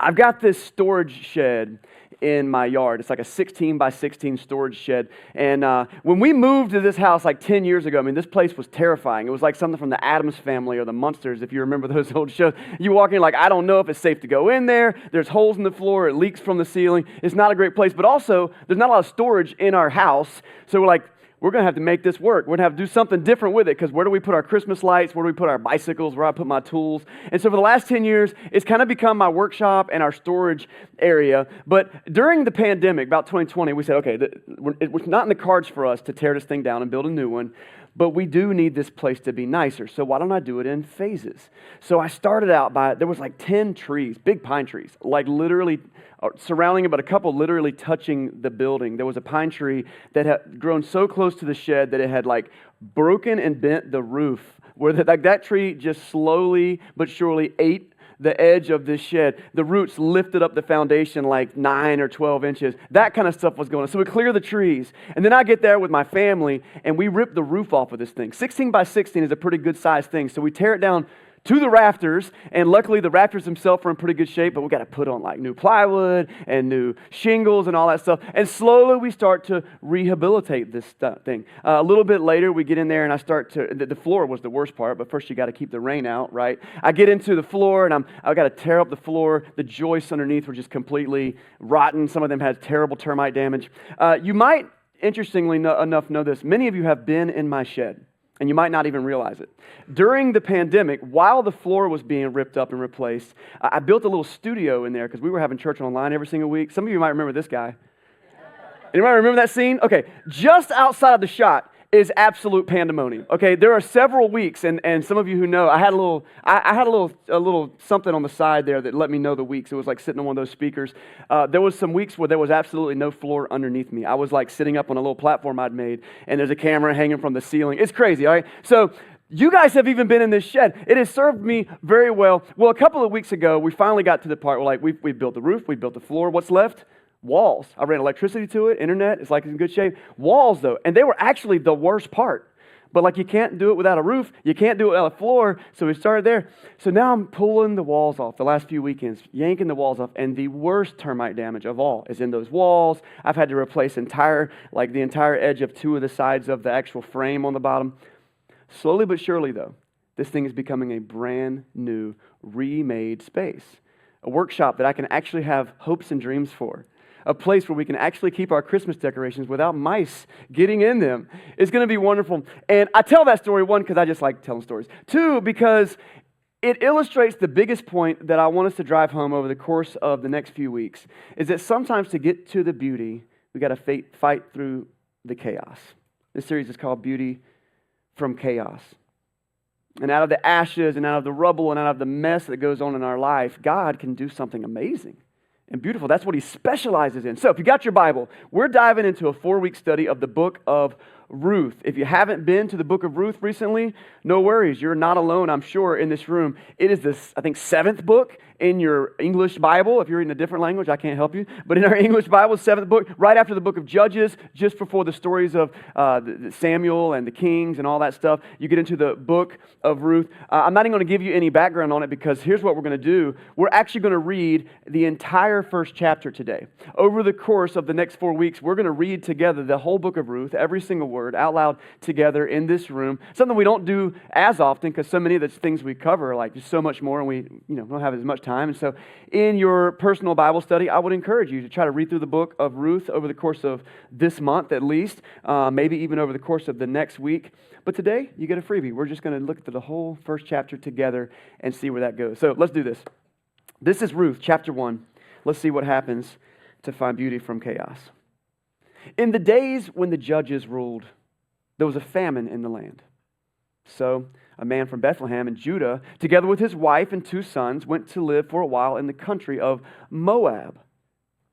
I've got this storage shed in my yard. It's like a 16 by 16 storage shed. And when we moved to this house like 10 years ago, I mean, this place was terrifying. It was like something from the Addams Family or the Munsters, if you remember those old shows. You walk in like, I don't know if it's safe to go in there. There's holes in the floor. It leaks from the ceiling. It's not a great place. But also, there's not a lot of storage in our house. So we're like, we're going to have to make this work. We're going to have to do something different with it, because where do we put our Christmas lights? Where do we put our bicycles? Where do I put my tools? And so for the last 10 years, it's kind of become my workshop and our storage area. But during the pandemic, about 2020, we said, okay, it's not in the cards for us to tear this thing down and build a new one, but we do need this place to be nicer. So why don't I do it in phases? So I started out there was like 10 trees, big pine trees, like literally surrounding it, but a couple literally touching the building. There was a pine tree that had grown so close to the shed that it had like broken and bent the roof, where that tree just slowly but surely ate the edge of this shed. The roots lifted up the foundation like 9 or 12 inches. That kind of stuff was going on. So we clear the trees. And then I get there with my family and we rip the roof off of this thing. 16 by 16 is a pretty good sized thing. So we tear it down to the rafters, and luckily the rafters themselves are in pretty good shape, but we got to put on like new plywood and new shingles and all that stuff. And slowly we start to rehabilitate this thing. A little bit later we get in there and I start to, the floor was the worst part, but first you got to keep the rain out, right? I get into the floor and I've got to tear up the floor. The joists underneath were just completely rotten. Some of them had terrible termite damage. You might, interestingly enough, know this. Many of you have been in my shed, and you might not even realize it. During the pandemic, while the floor was being ripped up and replaced, I built a little studio in there because we were having church online every single week. Some of you might remember this guy. Anybody remember that scene? Okay, just outside of the shot is absolute pandemonium. Okay, there are several weeks, and some of you who know, I had a little something on the side there that let me know the weeks. It was like sitting on one of those speakers. There was some weeks where there was absolutely no floor underneath me. I was like sitting up on a little platform I'd made, and there's a camera hanging from the ceiling. It's crazy, all right? So you guys have even been in this shed. It has served me very well. Well, a couple of weeks ago, we finally got to the part where like we built the roof, we built the floor. What's left? Walls. I ran electricity to it, internet, it's like in good shape. Walls though, and they were actually the worst part. But like you can't do it without a roof, you can't do it without a floor, so we started there. So now I'm pulling the walls off the last few weekends, yanking the walls off, and the worst termite damage of all is in those walls. I've had to replace the entire edge of 2 of the sides of the actual frame on the bottom. Slowly but surely though, this thing is becoming a brand new, remade space. A workshop that I can actually have hopes and dreams for. A place where we can actually keep our Christmas decorations without mice getting in them. It's going to be wonderful. And I tell that story, 1, because I just like telling stories. 2, because it illustrates the biggest point that I want us to drive home over the course of the next few weeks, is that sometimes to get to the beauty, we got to fight through the chaos. This series is called Beauty from Chaos. And out of the ashes and out of the rubble and out of the mess that goes on in our life, God can do something amazing and beautiful. That's what He specializes in. So if you got your Bible, we're diving into a 4-week study of the book of Ruth. If you haven't been to the book of Ruth recently, no worries. You're not alone, I'm sure, in this room. It is this, I think, 7th book in your English Bible. If you're reading a different language, I can't help you. But in our English Bible, 7th book, right after the book of Judges, just before the stories of Samuel and the kings and all that stuff, you get into the book of Ruth. I'm not even going to give you any background on it, because here's what we're going to do. We're actually going to read the entire first chapter today. Over the course of the next 4 weeks, we're going to read together the whole book of Ruth, every single word, out loud together in this room. Something we don't do as often, because so many of the things we cover are like just so much more, and we don't have as much time. And so in your personal Bible study, I would encourage you to try to read through the book of Ruth over the course of this month at least, maybe even over the course of the next week. But today, you get a freebie. We're just going to look at the whole first chapter together and see where that goes. So let's do this. This is Ruth, chapter 1. Let's see what happens to find beauty from chaos. In the days when the judges ruled, there was a famine in the land. So a man from Bethlehem in Judah, together with his wife and 2 sons, went to live for a while in the country of Moab.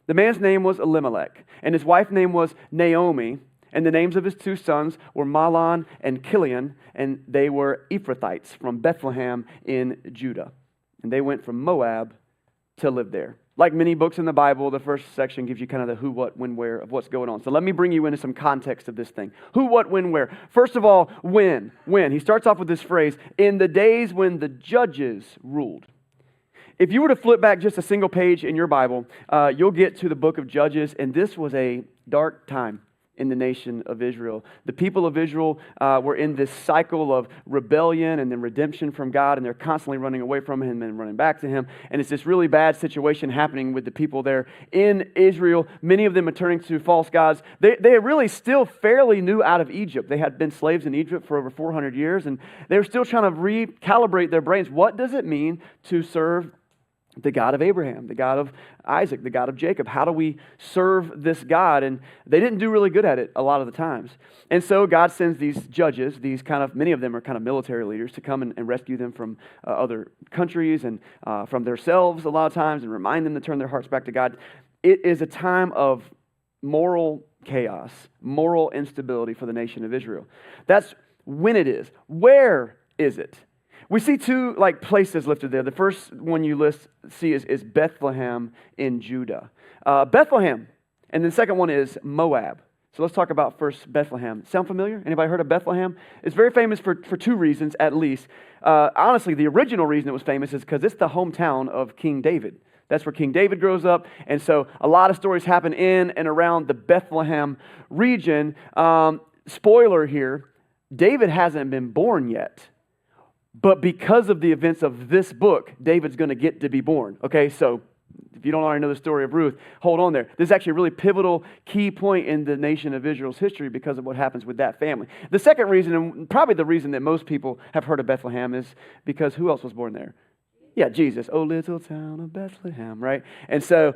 The man's name was Elimelech, and his wife's name was Naomi, and the names of his 2 sons were Mahlon and Chilion, and they were Ephrathites from Bethlehem in Judah. And they went from Moab to live there. Like many books in the Bible, the first section gives you kind of the who, what, when, where of what's going on. So let me bring you into some context of this thing. Who, what, when, where. First of all, when. He starts off with this phrase, in the days when the judges ruled. if you were to flip back just a single page in your Bible, you'll get to the book of Judges, and this was a dark time in the nation of Israel. The people of Israel were in this cycle of rebellion and then redemption from God, and they're constantly running away from Him and running back to Him. And it's this really bad situation happening with the people there in Israel. Many of them are turning to false gods. They are really still fairly new out of Egypt. They had been slaves in Egypt for over 400 years, and they were still trying to recalibrate their brains. What does it mean to serve the God of Abraham, the God of Isaac, the God of Jacob? How do we serve this God? And they didn't do really good at it a lot of the times. And so God sends these judges, many of them are kind of military leaders, to come and rescue them from other countries and from themselves a lot of times and remind them to turn their hearts back to God. It is a time of moral chaos, moral instability for the nation of Israel. That's when it is. Where is it? We see two places listed there. The first one you see is Bethlehem in Judah. Bethlehem. And the second one is Moab. So let's talk about first Bethlehem. Sound familiar? Anybody heard of Bethlehem? It's very famous for two reasons at least. Honestly, the original reason it was famous is because it's the hometown of King David. That's where King David grows up. And so a lot of stories happen in and around the Bethlehem region. Spoiler here, David hasn't been born yet. But because of the events of this book, David's going to get to be born. Okay, so if you don't already know the story of Ruth, hold on there. This is actually a really pivotal key point in the nation of Israel's history because of what happens with that family. The second reason, and probably the reason that most people have heard of Bethlehem, is because who else was born there? Yeah, Jesus. Oh, little town of Bethlehem, right? And so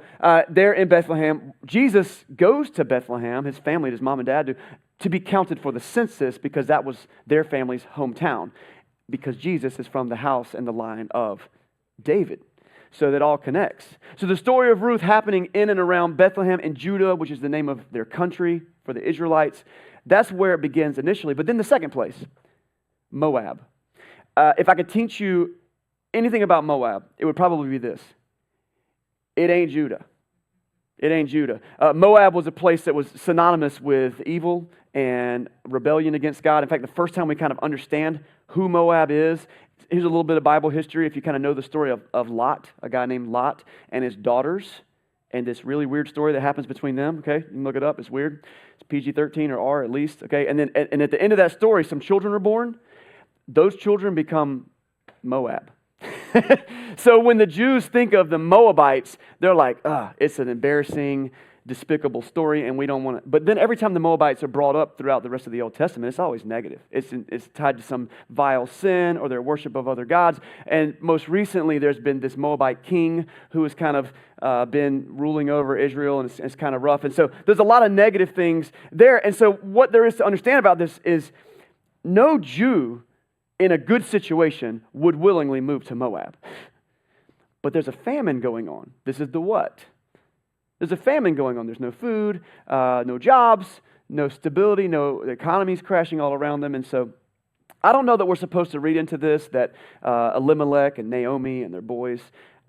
there in Bethlehem, Jesus goes to Bethlehem, his family, his mom and dad, to be counted for the census because that was their family's hometown. Because Jesus is from the house and the line of David. So that all connects. So the story of Ruth happening in and around Bethlehem in Judah, which is the name of their country for the Israelites, that's where it begins initially. But then the second place, Moab. If I could teach you anything about Moab, it would probably be this. It ain't Judah. It ain't Judah. Moab was a place that was synonymous with evil and rebellion against God. In fact, the first time we kind of understand who Moab is, here's a little bit of Bible history. If you kind of know the story of Lot, a guy named Lot and his daughters, and this really weird story that happens between them, okay? You can look it up. It's weird. It's PG-13 or R at least, okay? And then and at the end of that story, some children are born. Those children become Moab. So when the Jews think of the Moabites, they're like, it's an embarrassing, despicable story, and we don't want to. But then every time the Moabites are brought up throughout the rest of the Old Testament, it's always negative. It's tied to some vile sin or their worship of other gods. And most recently, there's been this Moabite king who has kind of been ruling over Israel, and it's kind of rough. And so there's a lot of negative things there. And so what there is to understand about this is no Jew in a good situation would willingly move to Moab. But there's a famine going on. This is the what? There's a famine going on. There's no food, no jobs, no stability, the economy's crashing all around them. And so I don't know that we're supposed to read into this that Elimelech and Naomi and their boys,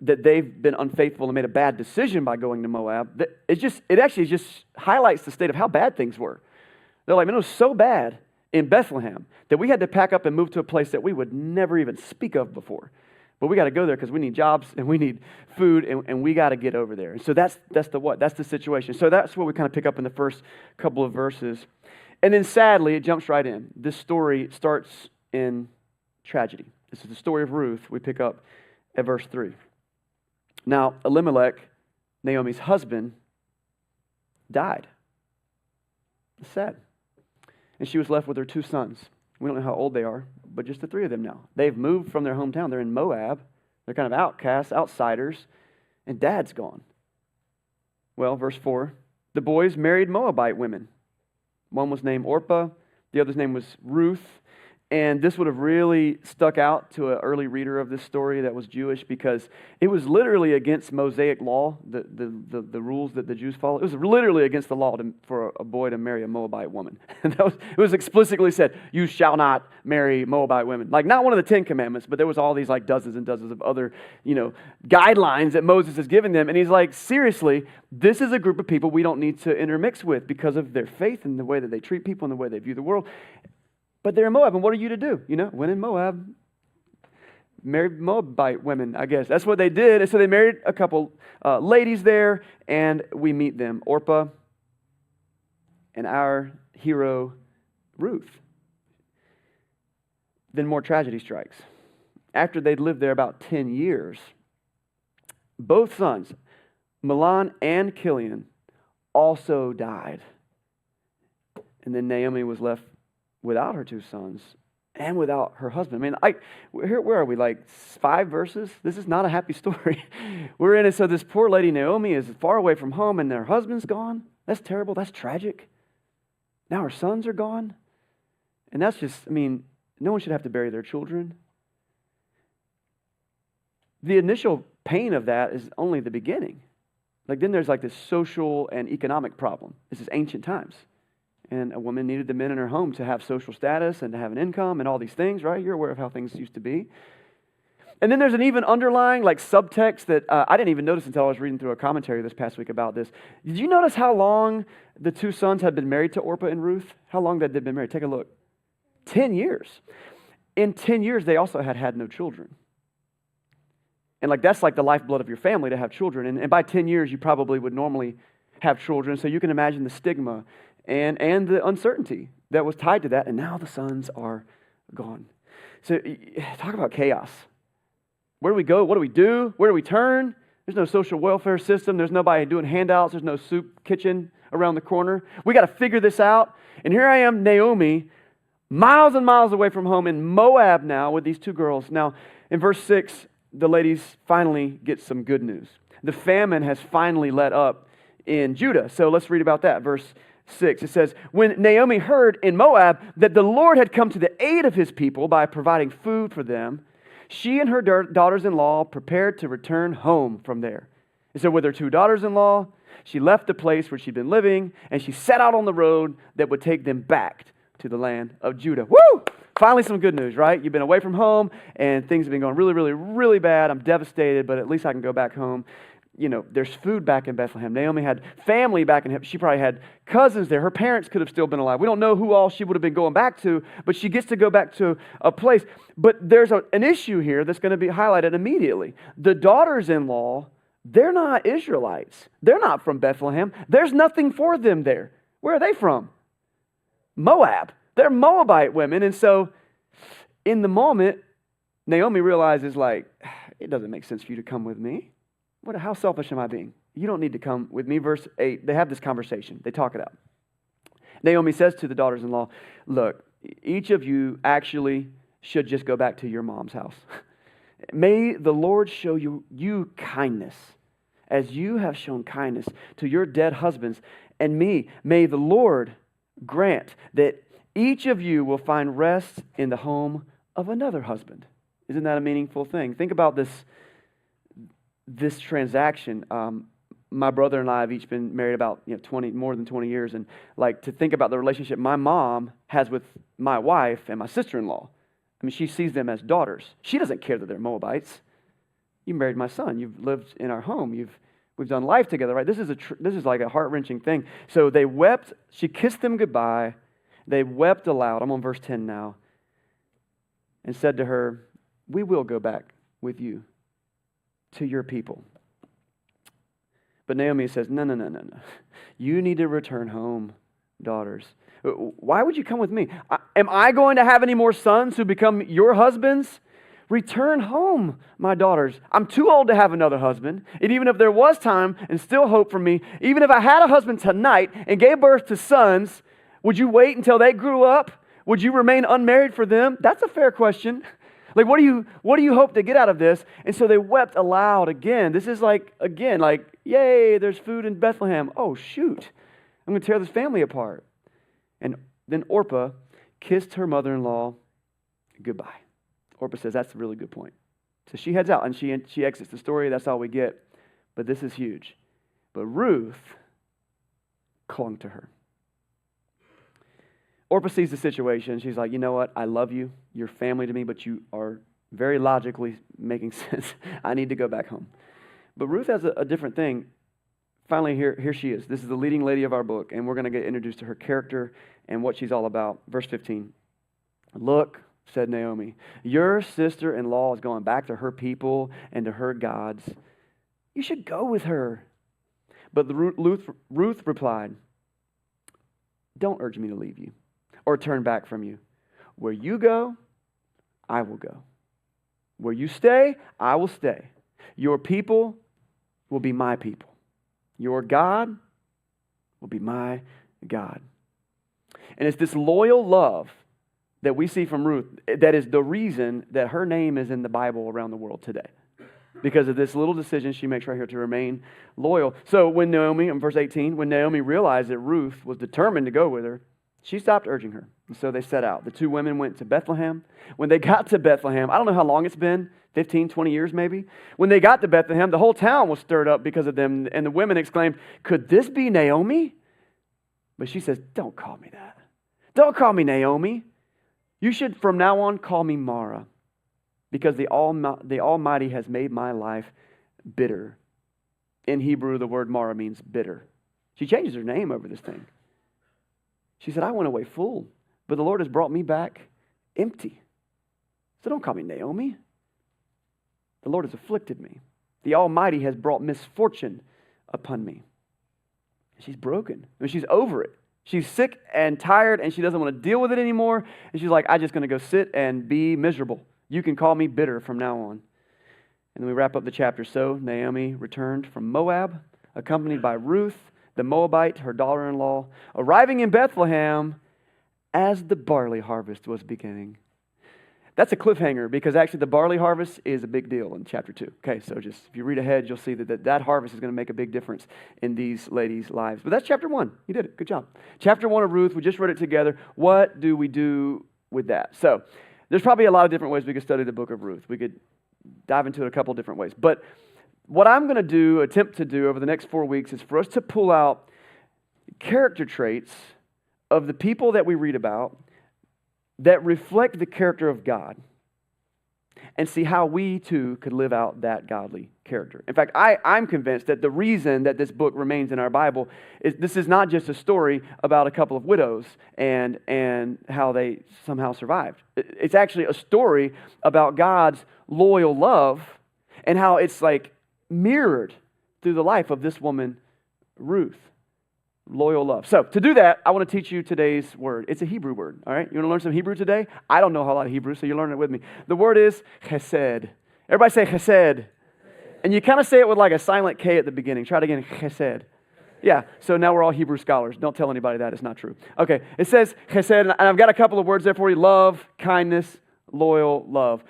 that they've been unfaithful and made a bad decision by going to Moab. It actually just highlights the state of how bad things were. They're like, man, it was so bad in Bethlehem that we had to pack up and move to a place that we would never even speak of before. But we got to go there because we need jobs and we need food and we got to get over there. And so that's the what? That's the situation. So that's what we kind of pick up in the first couple of verses. And then sadly, it jumps right in. This story starts in tragedy. This is the story of Ruth. We pick up at verse 3. Now, Elimelech, Naomi's husband, died. It's sad. And she was left with her two sons. We don't know how old they are, but just the three of them now. They've moved from their hometown. They're in Moab. They're kind of outcasts, outsiders, and dad's gone. Well, verse 4, the boys married Moabite women. One was named Orpah. The other's name was Ruth. And this would have really stuck out to an early reader of this story that was Jewish because it was literally against Mosaic law, the rules that the Jews follow. It was literally against the law for a boy to marry a Moabite woman. And it was explicitly said, you shall not marry Moabite women. Like not one of the 10 commandments, but there was all these like dozens and dozens of other, guidelines that Moses has given them. And he's like, seriously, this is a group of people we don't need to intermix with because of their faith and the way that they treat people and the way they view the world. But they're in Moab, and what are you to do? When in Moab, married Moabite women, I guess. That's what they did. And so they married a couple ladies there, and we meet them, Orpah and our hero, Ruth. Then more tragedy strikes. After they'd lived there about 10 years, both sons, Mahlon and Chilion, also died. And then Naomi was left without her two sons and without her husband. I mean, where are we? Like 5 verses? This is not a happy story. We're in it. So this poor lady Naomi is far away from home and her husband's gone. That's terrible. That's tragic. Now her sons are gone. And that's just, I mean, no one should have to bury their children. The initial pain of that is only the beginning. Like then there's like this social and economic problem. This is ancient times. And a woman needed the men in her home to have social status and to have an income and all these things, right? You're aware of how things used to be. And then there's an even underlying like subtext that I didn't even notice until I was reading through a commentary this past week about this. Did you notice how long the two sons had been married to Orpah and Ruth? How long they'd been married? Take a look. 10 years. In 10 years, they also had no children. And like that's like the lifeblood of your family to have children. And by 10 years, you probably would normally have children. So you can imagine the stigma and the uncertainty that was tied to that. And now the sons are gone. So talk about chaos. Where do we go? What do we do? Where do we turn? There's no social welfare system. There's nobody doing handouts. There's no soup kitchen around the corner. We got to figure this out. And here I am, Naomi, miles and miles away from home in Moab now with these two girls. Now, in verse 6, the ladies finally get some good news. The famine has finally let up in Judah. So let's read about that. Verse 6, it says, when Naomi heard in Moab that the Lord had come to the aid of his people by providing food for them, she and her daughters-in-law prepared to return home from there. And so with her 2 daughters-in-law, she left the place where she'd been living, and she set out on the road that would take them back to the land of Judah. Woo! Finally some good news, right? You've been away from home, and things have been going really, really, really bad. I'm devastated, but at least I can go back home. You know, there's food back in Bethlehem. Naomi had family back in, she probably had cousins there. Her parents could have still been alive. We don't know who all she would have been going back to, but she gets to go back to a place. But there's an issue here that's going to be highlighted immediately. The daughters-in-law, they're not Israelites. They're not from Bethlehem. There's nothing for them there. Where are they from? Moab. They're Moabite women. And so in the moment, Naomi realizes like, it doesn't make sense for you to come with me. How selfish am I being? You don't need to come with me. Verse 8, they have this conversation. They talk it out. Naomi says to the daughters-in-law, look, each of you actually should just go back to your mom's house. May the Lord show you kindness as you have shown kindness to your dead husbands and me. May the Lord grant that each of you will find rest in the home of another husband. Isn't that a meaningful thing? Think about this transaction. My brother and I have each been married about more than 20 years, and like to think about the relationship my mom has with my wife and my sister-in-law. I mean, she sees them as daughters. She doesn't care that they're Moabites. You married my son. You've lived in our home. We've done life together, right? This is like a heart-wrenching thing. So they wept. She kissed them goodbye. They wept aloud. I'm on verse 10 now. And said to her, we will go back with you to your people. But Naomi says, no. You need to return home, daughters. Why would you come with me? Am I going to have any more sons who become your husbands? Return home, my daughters. I'm too old to have another husband. And even if there was time and still hope for me, even if I had a husband tonight and gave birth to sons, would you wait until they grew up? Would you remain unmarried for them? That's a fair question. Like, what do you hope to get out of this? And so they wept aloud again. This is like, yay, there's food in Bethlehem. Oh, shoot. I'm going to tear this family apart. And then Orpah kissed her mother-in-law goodbye. Orpah says, that's a really good point. So she heads out and she exits the story. That's all we get. But this is huge. But Ruth clung to her. Orpah sees the situation. She's like, you know what? I love you. You're family to me, but you are very logically making sense. I need to go back home. But Ruth has a different thing. Finally, here she is. This is the leading lady of our book, and we're going to get introduced to her character and what she's all about. Verse 15. Look, said Naomi. Your sister-in-law is going back to her people and to her gods. You should go with her. But Ruth replied, don't urge me to leave you or turn back from you. Where you go, I will go. Where you stay, I will stay. Your people will be my people. Your God will be my God. And it's this loyal love that we see from Ruth that is the reason that her name is in the Bible around the world today. Because of this little decision she makes right here to remain loyal. So when Naomi, in verse 18, when Naomi realized that Ruth was determined to go with her, she stopped urging her. And so they set out. The two women went to Bethlehem. When they got to Bethlehem, I don't know how long it's been, 15, 20 years maybe. When they got to Bethlehem, the whole town was stirred up because of them. And the women exclaimed, could this be Naomi? But she says, don't call me that. Don't call me Naomi. You should from now on call me Mara. Because the Almighty has made my life bitter. In Hebrew, the word Mara means bitter. She changes her name over this thing. She said, I went away full, but the Lord has brought me back empty. So don't call me Naomi. The Lord has afflicted me. The Almighty has brought misfortune upon me. She's broken. I mean, she's over it. She's sick and tired, and she doesn't want to deal with it anymore. And she's like, I'm just going to go sit and be miserable. You can call me bitter from now on. And then we wrap up the chapter. So Naomi returned from Moab, accompanied by Ruth, the Moabite, her daughter-in-law, arriving in Bethlehem as the barley harvest was beginning. That's a cliffhanger because actually the barley harvest is a big deal in chapter 2. Okay, so just if you read ahead, you'll see that harvest is going to make a big difference in these ladies' lives. But that's chapter 1. You did it. Good job. Chapter 1 of Ruth, we just read it together. What do we do with that? So there's probably a lot of different ways we could study the book of Ruth. We could dive into it a couple different ways. But what I'm going to attempt to do over the next 4 weeks is for us to pull out character traits of the people that we read about that reflect the character of God and see how we too could live out that godly character. In fact, I'm convinced that the reason that this book remains in our Bible is this is not just a story about a couple of widows and how they somehow survived. It's actually a story about God's loyal love and how it's like mirrored through the life of this woman, Ruth. Loyal love. So to do that, I want to teach you today's word. It's a Hebrew word, all right? You want to learn some Hebrew today? I don't know a lot of Hebrew, so you're learning it with me. The word is chesed. Everybody say chesed. And you kind of say it with like a silent K at the beginning. Try it again, chesed. Yeah, so now we're all Hebrew scholars. Don't tell anybody that. It's not true. Okay, it says chesed, and I've got a couple of words there for you. Love, kindness, loyal love.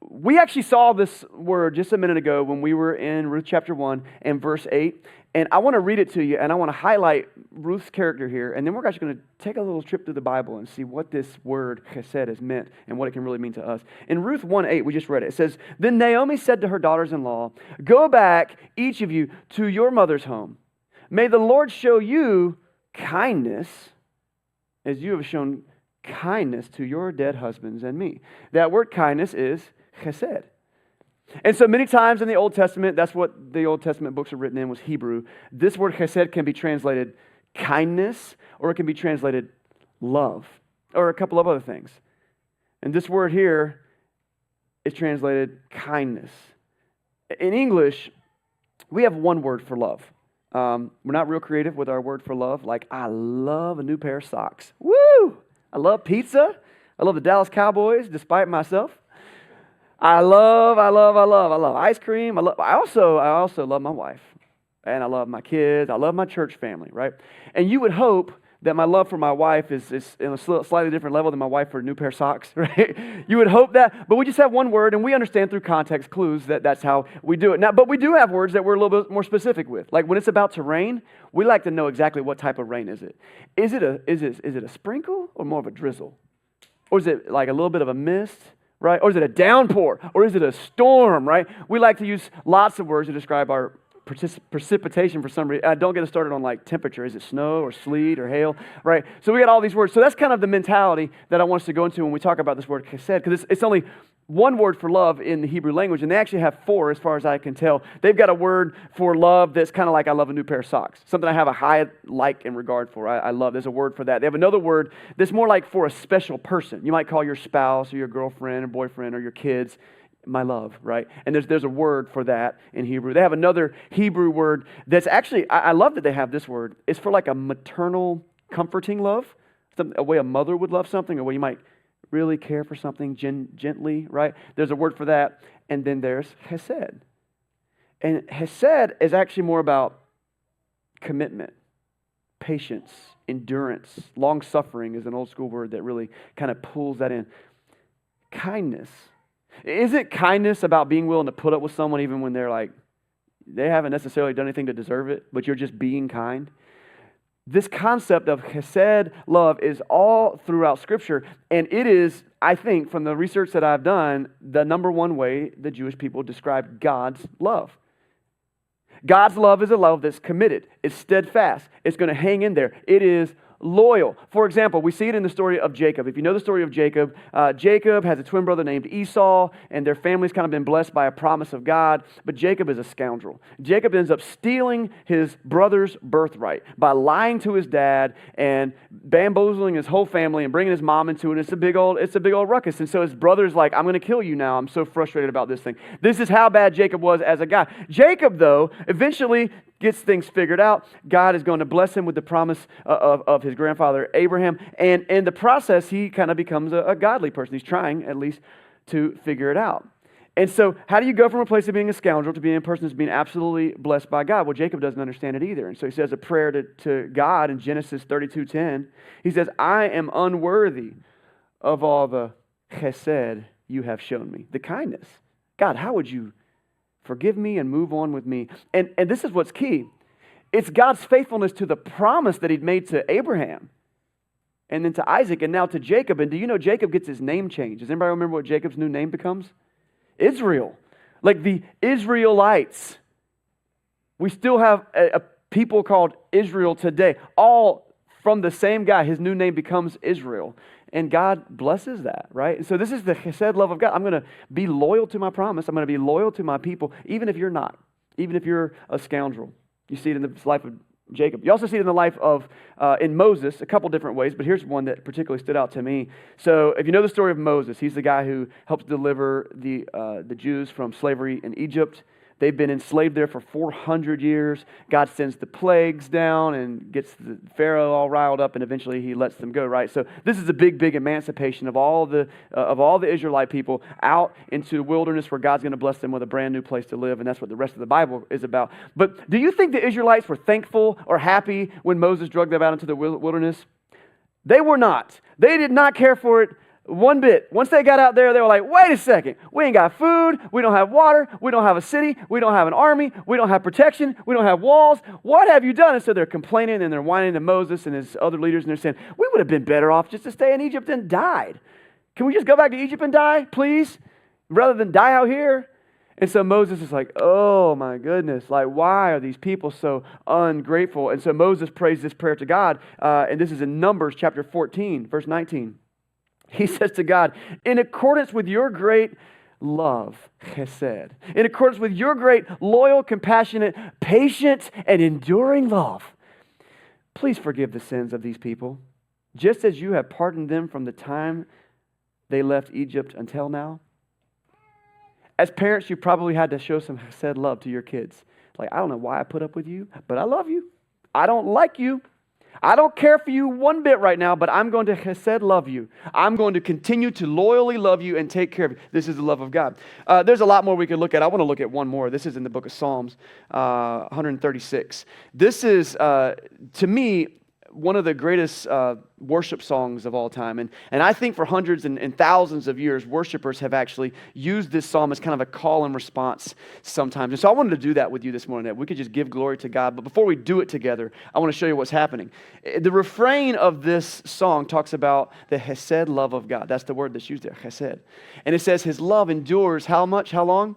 We actually saw this word just a minute ago when we were in Ruth chapter 1 and verse 8. And I want to read it to you, and I want to highlight Ruth's character here, and then we're actually going to take a little trip through the Bible and see what this word chesed has meant and what it can really mean to us. In Ruth 1:8, we just read it. It says, Then Naomi said to her daughters-in-law, Go back, each of you, to your mother's home. May the Lord show you kindness as you have shown kindness to your dead husbands and me. That word kindness is chesed. And so many times in the Old Testament, that's what the Old Testament books are written in, was Hebrew. This word chesed can be translated kindness, or it can be translated love, or a couple of other things. And this word here is translated kindness. In English, we have one word for love. We're not real creative with our word for love. Like, I love a new pair of socks. Woo! I love pizza. I love the Dallas Cowboys, despite myself. I love ice cream. I also love my wife, and I love my kids. I love my church family, right? And you would hope that my love for my wife is in a slightly different level than my wife for a new pair of socks, right? You would hope that, but we just have one word, and we understand through context clues that that's how we do it. Now, but we do have words that we're a little bit more specific with. Like when it's about to rain, we like to know exactly what type of rain is it. Is it a sprinkle or more of a drizzle? Or is it like a little bit of a mist? Right? Or is it a downpour? Or is it a storm, right? We like to use lots of words to describe our precipitation for some reason. Don't get us started on like temperature. Is it snow or sleet or hail, right? So we got all these words. So that's kind of the mentality that I want us to go into when we talk about this word chesed, because it's only one word for love in the Hebrew language, and they actually have four as far as I can tell. They've got a word for love that's kind of like I love a new pair of socks, something I have a high like and regard for. I love. There's a word for that. They have another word that's more like for a special person. You might call your spouse or your girlfriend or boyfriend or your kids my love, right? And there's a word for that in Hebrew. They have another Hebrew word that's actually, I love that they have this word. It's for like a maternal comforting love, a way a mother would love something, a way you might really care for something gently, right? There's a word for that. And then there's hesed. And hesed is actually more about commitment, patience, endurance. Long-suffering is an old school word that really kind of pulls that in. Kindness. Isn't kindness about being willing to put up with someone even when they're like, they haven't necessarily done anything to deserve it, but you're just being kind? This concept of hesed love is all throughout Scripture, and it is, I think, from the research that I've done, the number one way the Jewish people describe God's love. God's love is a love that's committed. It's steadfast. It's going to hang in there. It is loyal. For example, we see it in the story of Jacob. If you know the story of Jacob, Jacob has a twin brother named Esau, and their family's kind of been blessed by a promise of God, but Jacob is a scoundrel. Jacob ends up stealing his brother's birthright by lying to his dad and bamboozling his whole family and bringing his mom into it. It's a big old ruckus. And so his brother's like, I'm going to kill you now. I'm so frustrated about this thing. This is how bad Jacob was as a guy. Jacob, though, eventually gets things figured out. God is going to bless him with the promise of his grandfather Abraham. And in the process, he kind of becomes a godly person. He's trying, at least, to figure it out. And so how do you go from a place of being a scoundrel to being a person who's being absolutely blessed by God? Well, Jacob doesn't understand it either. And so he says a prayer to God in Genesis 32:10. He says, I am unworthy of all the chesed you have shown me. The kindness. God, how would you forgive me and move on with me? And this is what's key. It's God's faithfulness to the promise that he'd made to Abraham and then to Isaac and now to Jacob. And do you know Jacob gets his name changed? Does anybody remember what Jacob's new name becomes? Israel. Like the Israelites. We still have a people called Israel today. All from the same guy. His new name becomes Israel. And God blesses that, right? And so this is the chesed love of God. I'm going to be loyal to my promise. I'm going to be loyal to my people, even if you're not, even if you're a scoundrel. You see it in the life of Jacob. You also see it in the life of, in Moses, a couple different ways, but here's one that particularly stood out to me. So if you know the story of Moses, he's the guy who helps deliver the Jews from slavery in Egypt. They've been enslaved there for 400 years. God sends the plagues down and gets the Pharaoh all riled up, and eventually he lets them go, right? So this is a big, big emancipation of all the Israelite people out into the wilderness where God's going to bless them with a brand new place to live, and that's what the rest of the Bible is about. But do you think the Israelites were thankful or happy when Moses dragged them out into the wilderness? They were not. They did not care for it one bit. Once they got out there, they were like, wait a second. We ain't got food. We don't have water. We don't have a city. We don't have an army. We don't have protection. We don't have walls. What have you done? And so they're complaining and they're whining to Moses and his other leaders, and they're saying, we would have been better off just to stay in Egypt and died. Can we just go back to Egypt and die, please? Rather than die out here? And so Moses is like, oh my goodness, like why are these people so ungrateful? And so Moses prays this prayer to God, and this is in Numbers chapter 14, verse 19. He says to God, in accordance with your great love, chesed, in accordance with your great, loyal, compassionate, patient, and enduring love, please forgive the sins of these people, just as you have pardoned them from the time they left Egypt until now. As parents, you probably had to show some chesed love to your kids. Like, I don't know why I put up with you, but I love you. I don't like you. I don't care for you one bit right now, but I'm going to chesed love you. I'm going to continue to loyally love you and take care of you. This is the love of God. There's a lot more we could look at. I want to look at one more. This is in the book of Psalms, 136. This is, to me, one of the greatest worship songs of all time. And I think for hundreds and thousands of years, worshipers have actually used this psalm as kind of a call and response sometimes. And so I wanted to do that with you this morning, that we could just give glory to God. But before we do it together, I want to show you what's happening. The refrain of this song talks about the hesed love of God. That's the word that's used there, chesed. And it says his love endures how much, how long?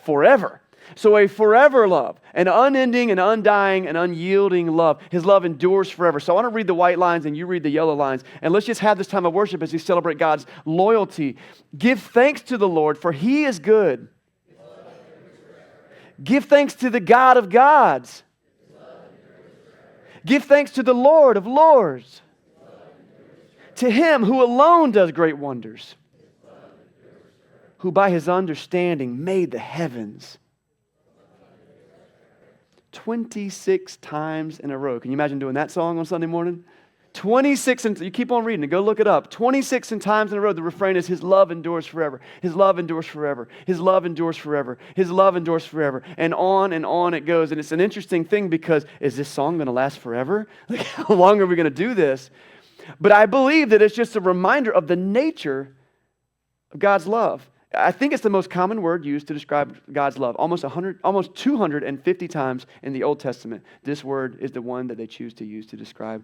Forever. So a forever love, an unending and undying and unyielding love. His love endures forever. So I want to read the white lines and you read the yellow lines. And let's just have this time of worship as we celebrate God's loyalty. Give thanks to the Lord, for He is good. Give thanks to the God of gods. Give thanks to the Lord of lords. To Him who alone does great wonders. Who by His understanding made the heavens. 26 times in a row. Can you imagine doing that song on Sunday morning? 26, and you keep on reading it, go look it up. 26 times in a row, the refrain is, His love endures forever. His love endures forever. His love endures forever. His love endures forever. And on it goes. And it's an interesting thing because, is this song going to last forever? Like, how long are we going to do this? But I believe that it's just a reminder of the nature of God's love. I think it's the most common word used to describe God's love. Almost 250 times in the Old Testament, this word is the one that they choose to use to describe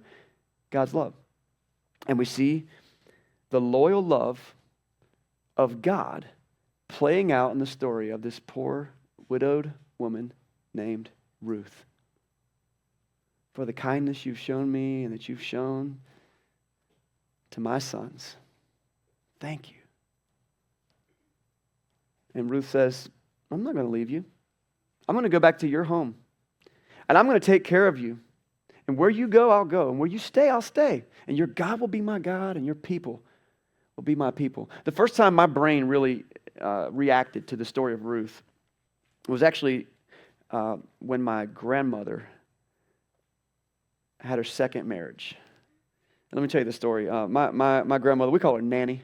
God's love. And we see the loyal love of God playing out in the story of this poor, widowed woman named Ruth. For the kindness you've shown me and that you've shown to my sons, thank you. And Ruth says, I'm not going to leave you. I'm going to go back to your home. And I'm going to take care of you. And where you go, I'll go. And where you stay, I'll stay. And your God will be my God, and your people will be my people. The first time my brain really reacted to the story of Ruth was actually when my grandmother had her second marriage. And let me tell you the story. My grandmother, we call her Nanny.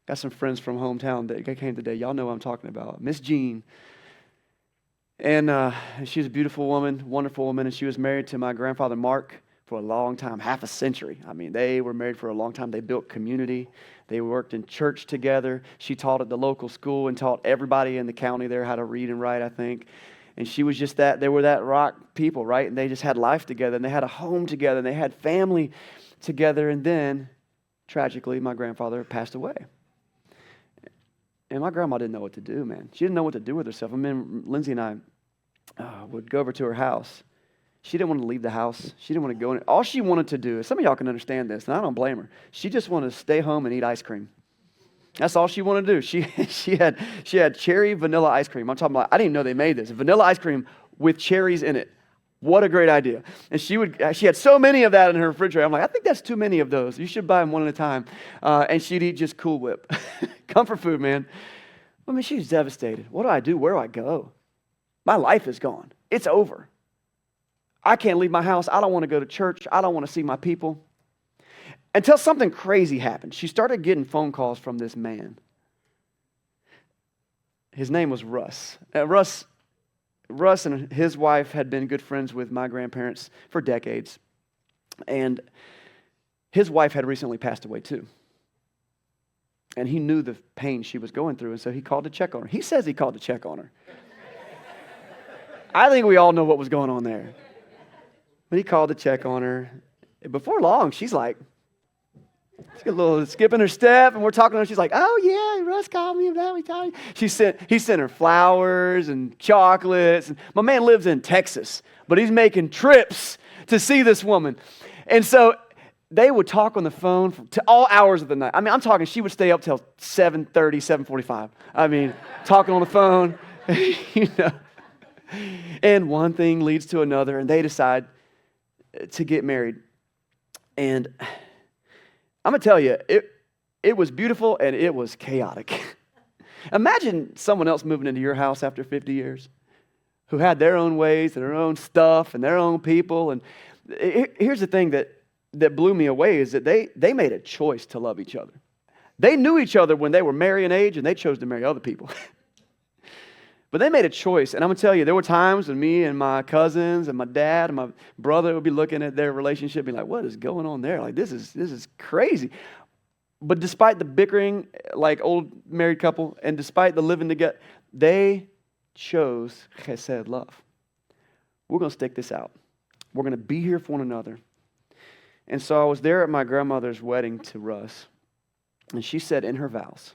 Got some friends from hometown that came today. Y'all know what I'm talking about. Miss Jean. And she was a beautiful woman, wonderful woman, and she was married to my grandfather Mark for a long time, half a century. I mean, they were married for a long time. They built community. They worked in church together. She taught at the local school and taught everybody in the county there how to read and write, I think. And she was just they were that rock people, right? And they just had life together, and they had a home together, and they had family together. And then, tragically, my grandfather passed away. And my grandma didn't know what to do, man. She didn't know what to do with herself. I mean, Lindsay and I would go over to her house. She didn't want to leave the house. She didn't want to go in. All she wanted to do, some of y'all can understand this, and I don't blame her. She just wanted to stay home and eat ice cream. That's all she wanted to do. She had cherry vanilla ice cream. I'm talking about, I didn't even know they made this. Vanilla ice cream with cherries in it. What a great idea. And she had so many of that in her refrigerator. I'm like, I think that's too many of those. You should buy them one at a time. And she'd eat just Cool Whip. Comfort food, man. I mean, she was devastated. What do I do? Where do I go? My life is gone. It's over. I can't leave my house. I don't want to go to church. I don't want to see my people. Until something crazy happened. She started getting phone calls from this man. His name was Russ. Russ and his wife had been good friends with my grandparents for decades. And his wife had recently passed away too. And he knew the pain she was going through, and so he called to check on her. He says he called to check on her. I think we all know what was going on there. But he called to check on her. Before long, she's like, she's got a little skip in her step, and we're talking to her. She's like, oh, yeah, Russ called me about me. He sent her flowers and chocolates. And my man lives in Texas, but he's making trips to see this woman. And so they would talk on the phone to all hours of the night. I mean, I'm talking, she would stay up till 7:30, 7:45. I mean, talking on the phone, you know. And one thing leads to another, and they decide to get married. And I'm going to tell you, it was beautiful and it was chaotic. Imagine someone else moving into your house after 50 years who had their own ways and their own stuff and their own people. And here's the thing that blew me away is that they made a choice to love each other. They knew each other when they were marrying age, and they chose to marry other people. But they made a choice. And I'm going to tell you, there were times when me and my cousins and my dad and my brother would be looking at their relationship and be like, what is going on there? Like, this is crazy. But despite the bickering, like old married couple, and despite the living together, they chose chesed, love. We're going to stick this out. We're going to be here for one another. And so I was there at my grandmother's wedding to Russ, and she said in her vows,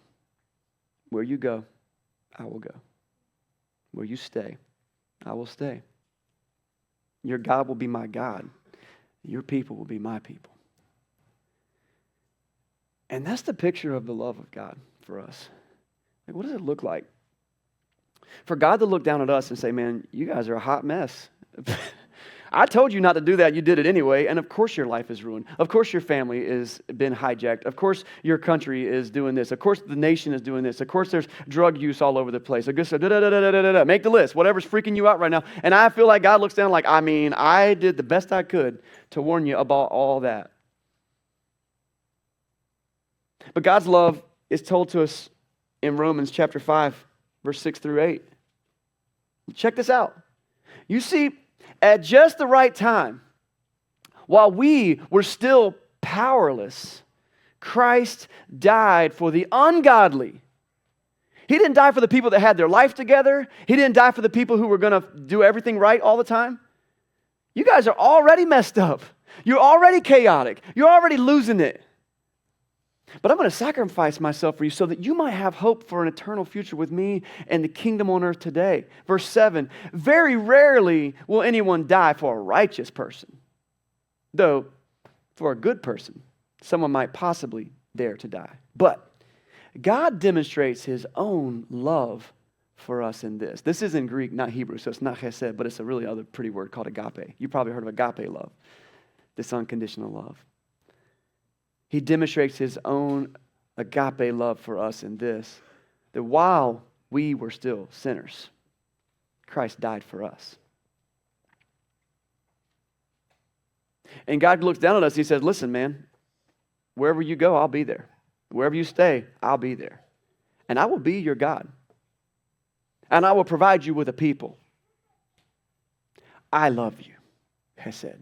where you go, I will go. Where you stay, I will stay. Your God will be my God. Your people will be my people. And that's the picture of the love of God for us. Like, what does it look like? For God to look down at us and say, man, you guys are a hot mess. I told you not to do that. You did it anyway. And of course your life is ruined. Of course your family has been hijacked. Of course your country is doing this. Of course the nation is doing this. Of course there's drug use all over the place. Make the list. Whatever's freaking you out right now. And I feel like God looks down like, I did the best I could to warn you about all that. But God's love is told to us in Romans chapter 5, verse 6 through 8. Check this out. You see, at just the right time, while we were still powerless, Christ died for the ungodly. He didn't die for the people that had their life together. He didn't die for the people who were going to do everything right all the time. You guys are already messed up. You're already chaotic. You're already losing it. But I'm going to sacrifice myself for you so that you might have hope for an eternal future with me and the kingdom on earth today. Verse 7, very rarely will anyone die for a righteous person, though for a good person, someone might possibly dare to die. But God demonstrates his own love for us in this. This is in Greek, not Hebrew, so it's not chesed, but it's a really other pretty word called agape. You probably heard of agape love, this unconditional love. He demonstrates his own agape love for us in this, that while we were still sinners, Christ died for us. And God looks down at us, he says, listen, man, wherever you go, I'll be there. Wherever you stay, I'll be there. And I will be your God. And I will provide you with a people. I love you, Hesed.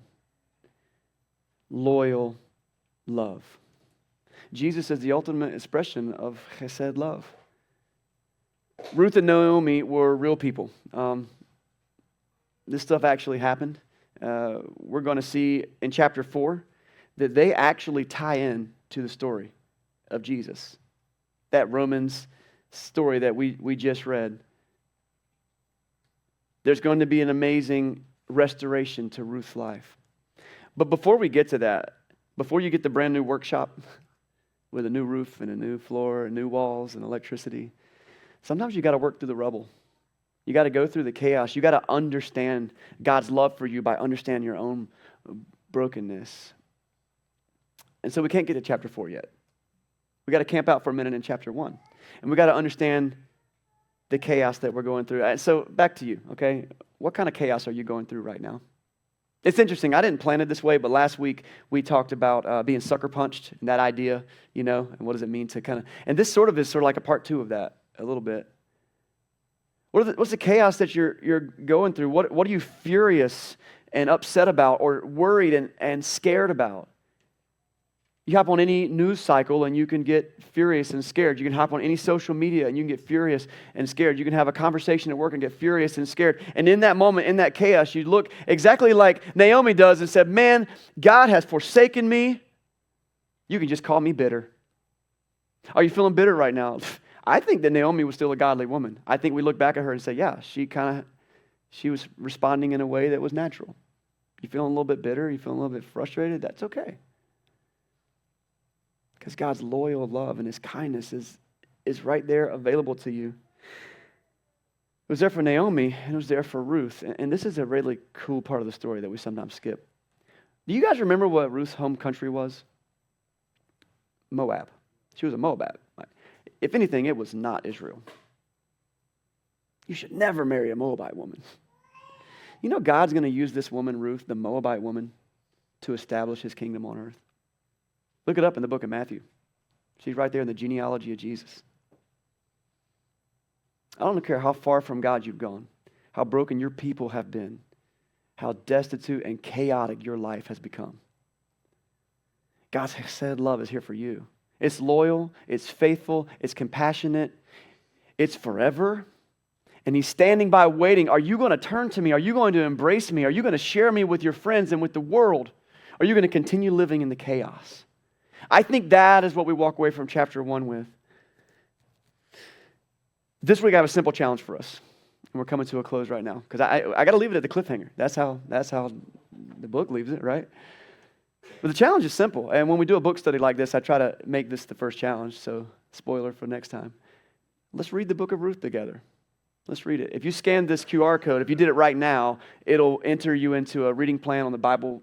Loyal love. Jesus is the ultimate expression of chesed love. Ruth and Naomi were real people. This stuff actually happened. We're going to see in chapter 4 that they actually tie in to the story of Jesus. That Romans story that we just read. There's going to be an amazing restoration to Ruth's life. But before we get to that, before you get the brand new workshop with a new roof and a new floor and new walls and electricity, sometimes you got to work through the rubble. You got to go through the chaos. You got to understand God's love for you by understanding your own brokenness. And so we can't get to chapter 4 yet. We got to camp out for a minute in chapter 1. And we got to understand the chaos that we're going through. So back to you, okay? What kind of chaos are you going through right now? It's interesting. I didn't plan it this way, but last week we talked about being sucker punched and that idea, and what does it mean to kind of... And this sort of like a part 2 of that, a little bit. What's the chaos that you're going through? What are you furious and upset about or worried and scared about? You hop on any news cycle and you can get furious and scared. You can hop on any social media and you can get furious and scared. You can have a conversation at work and get furious and scared. And in that moment, in that chaos, you look exactly like Naomi does and said, man, God has forsaken me. You can just call me bitter. Are you feeling bitter right now? I think that Naomi was still a godly woman. I think we look back at her and say, yeah, she was responding in a way that was natural. You feeling a little bit bitter? You feeling a little bit frustrated? That's okay. Because God's loyal love and his kindness is right there available to you. It was there for Naomi and it was there for Ruth. And this is a really cool part of the story that we sometimes skip. Do you guys remember what Ruth's home country was? Moab. She was a Moabite. If anything, it was not Israel. You should never marry a Moabite woman. You know God's going to use this woman, Ruth, the Moabite woman, to establish his kingdom on earth. Look it up in the book of Matthew. She's right there in the genealogy of Jesus. I don't care how far from God you've gone, how broken your people have been, how destitute and chaotic your life has become. God's said love is here for you. It's loyal, it's faithful, it's compassionate, it's forever. And he's standing by waiting. Are you going to turn to me? Are you going to embrace me? Are you going to share me with your friends and with the world? Are you going to continue living in the chaos? I think that is what we walk away from chapter 1 with. This week I have a simple challenge for us. we're coming to a close right now because I got to leave it at the cliffhanger. That's how the book leaves it, right? But the challenge is simple. And when we do a book study like this, I try to make this the first challenge. So spoiler for next time. Let's read the book of Ruth together. Let's read it. If you scan this QR code, if you did it right now, it'll enter you into a reading plan on the Bible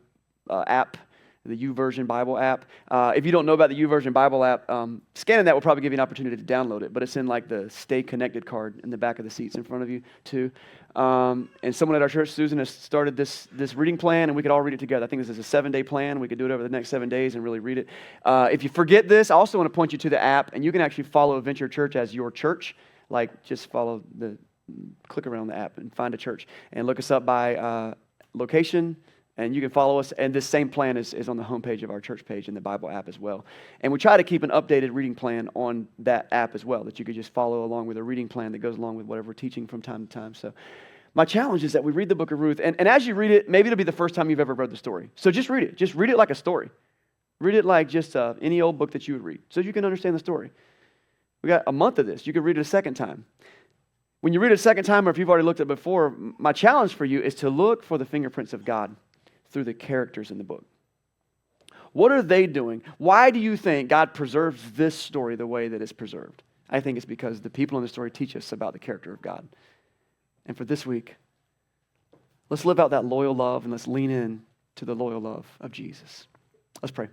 app, the YouVersion Bible app. If you don't know about the YouVersion Bible app, scanning that will probably give you an opportunity to download it, but it's in like the Stay Connected card in the back of the seats in front of you too. And someone at our church, Susan, has started this reading plan, and we could all read it together. I think this is a 7-day plan. We could do it over the next 7 days and really read it. If you forget this, I also want to point you to the app, and you can actually follow Venture Church as your church. Like just click around the app and find a church and look us up by location. And you can follow us, and this same plan is on the homepage of our church page in the Bible app as well. And we try to keep an updated reading plan on that app as well, that you could just follow along with a reading plan that goes along with whatever we're teaching from time to time. So my challenge is that we read the book of Ruth, and as you read it, maybe it'll be the first time you've ever read the story. So just read it. Just read it like a story. Read it like just any old book that you would read, so you can understand the story. We got a month of this. You can read it a second time. When you read it a second time, or if you've already looked at it before, my challenge for you is to look for the fingerprints of God through the characters in the book. What are they doing? Why do you think God preserves this story the way that it's preserved? I think it's because the people in the story teach us about the character of God. And for this week, let's live out that loyal love and let's lean in to the loyal love of Jesus. Let's pray.